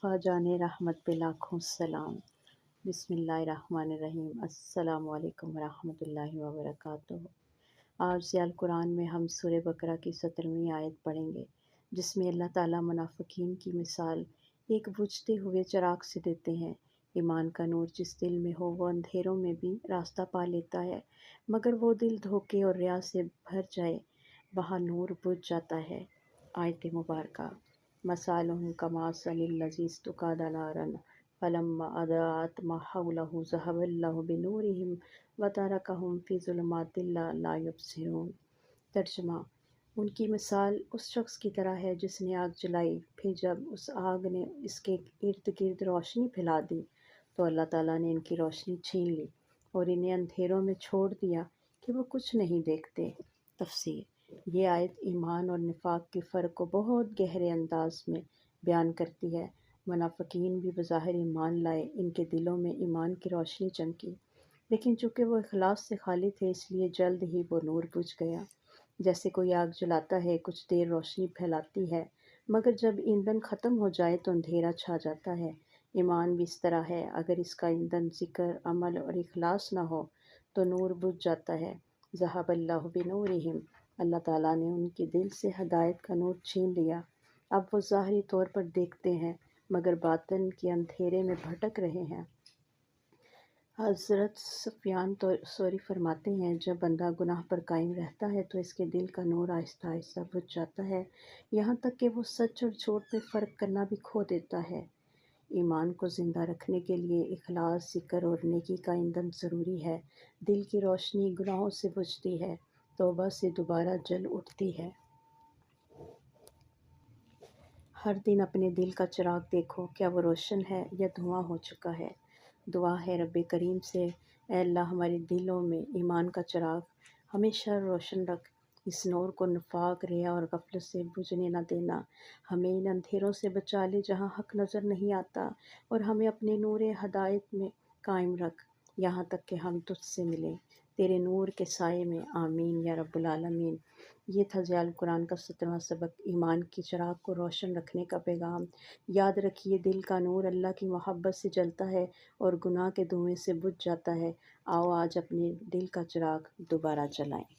مصطفیٰ جان رحمت پہ لاکھوں سلام۔ بسم اللہ الرحمن الرحیم۔ السلام علیکم ورحمۃ اللہ وبرکاتہ۔ آج ضیاء القرآن میں ہم سورہ بقرہ کی 17ویں آیت پڑھیں گے، جس میں اللہ تعالیٰ منافقین کی مثال ایک بجھتے ہوئے چراغ سے دیتے ہیں۔ ایمان کا نور جس دل میں ہو وہ اندھیروں میں بھی راستہ پا لیتا ہے، مگر وہ دل دھوکے اور ریا سے بھر جائے وہاں نور بجھ جاتا ہے۔ آیت مبارکہ: مثالهم كمثل الذي استوقد نارا فلما أضاءت ما حوله ذهب الله بنورهم وتركهم في ظلمات لا يبصرون۔ ترجمہ: ان کی مثال اس شخص کی طرح ہے جس نے آگ جلائی، پھر جب اس آگ نے اس کے ارد گرد روشنی پھیلا دی تو اللہ تعالیٰ نے ان کی روشنی چھین لی اور انہیں اندھیروں میں چھوڑ دیا کہ وہ کچھ نہیں دیکھتے۔ تفسیر: یہ آیت ایمان اور نفاق کے فرق کو بہت گہرے انداز میں بیان کرتی ہے۔ منافقین بھی بظاہر ایمان لائے، ان کے دلوں میں ایمان کی روشنی چمکی، لیکن چونکہ وہ اخلاص سے خالی تھے اس لیے جلد ہی وہ نور بجھ گیا۔ جیسے کوئی آگ جلاتا ہے، کچھ دیر روشنی پھیلاتی ہے، مگر جب ایندھن ختم ہو جائے تو اندھیرا چھا جاتا ہے۔ ایمان بھی اس طرح ہے، اگر اس کا ایندھن ذکر، عمل اور اخلاص نہ ہو تو نور بجھ جاتا ہے۔ ذہب اللہ بنورہم، اللہ تعالیٰ نے ان کے دل سے ہدایت کا نور چھین لیا۔ اب وہ ظاہری طور پر دیکھتے ہیں مگر باطن کے اندھیرے میں بھٹک رہے ہیں۔ حضرت سفیان ثوری فرماتے ہیں، جب بندہ گناہ پر قائم رہتا ہے تو اس کے دل کا نور آہستہ آہستہ بجھ جاتا ہے، یہاں تک کہ وہ سچ اور جھوٹ میں فرق کرنا بھی کھو دیتا ہے۔ ایمان کو زندہ رکھنے کے لیے اخلاص، ذکر اور نیکی کا ایندھن ضروری ہے۔ دل کی روشنی گناہوں سے بجھتی ہے، توبہ سے دوبارہ جل اٹھتی ہے۔ ہر دن اپنے دل کا چراغ دیکھو، کیا وہ روشن ہے یا دھواں ہو چکا ہے؟ دعا ہے رب کریم سے: اے اللہ، ہمارے دلوں میں ایمان کا چراغ ہمیشہ روشن رکھ، اس نور کو نفاق، ریا اور غفلت سے بجھنے نہ دینا۔ ہمیں ان اندھیروں سے بچا لے جہاں حق نظر نہیں آتا، اور ہمیں اپنے نور ہدایت میں قائم رکھ یہاں تک کہ ہم تجھ سے ملیں تیرے نور کے سائے میں۔ آمین یا رب العالمین۔ یہ تھا ضیاء القرآن کا 17واں سبق، ایمان کی چراغ کو روشن رکھنے کا پیغام۔ یاد رکھیے، دل کا نور اللہ کی محبت سے جلتا ہے اور گناہ کے دھوئیں سے بجھ جاتا ہے۔ آؤ آج اپنے دل کا چراغ دوبارہ جلائیں۔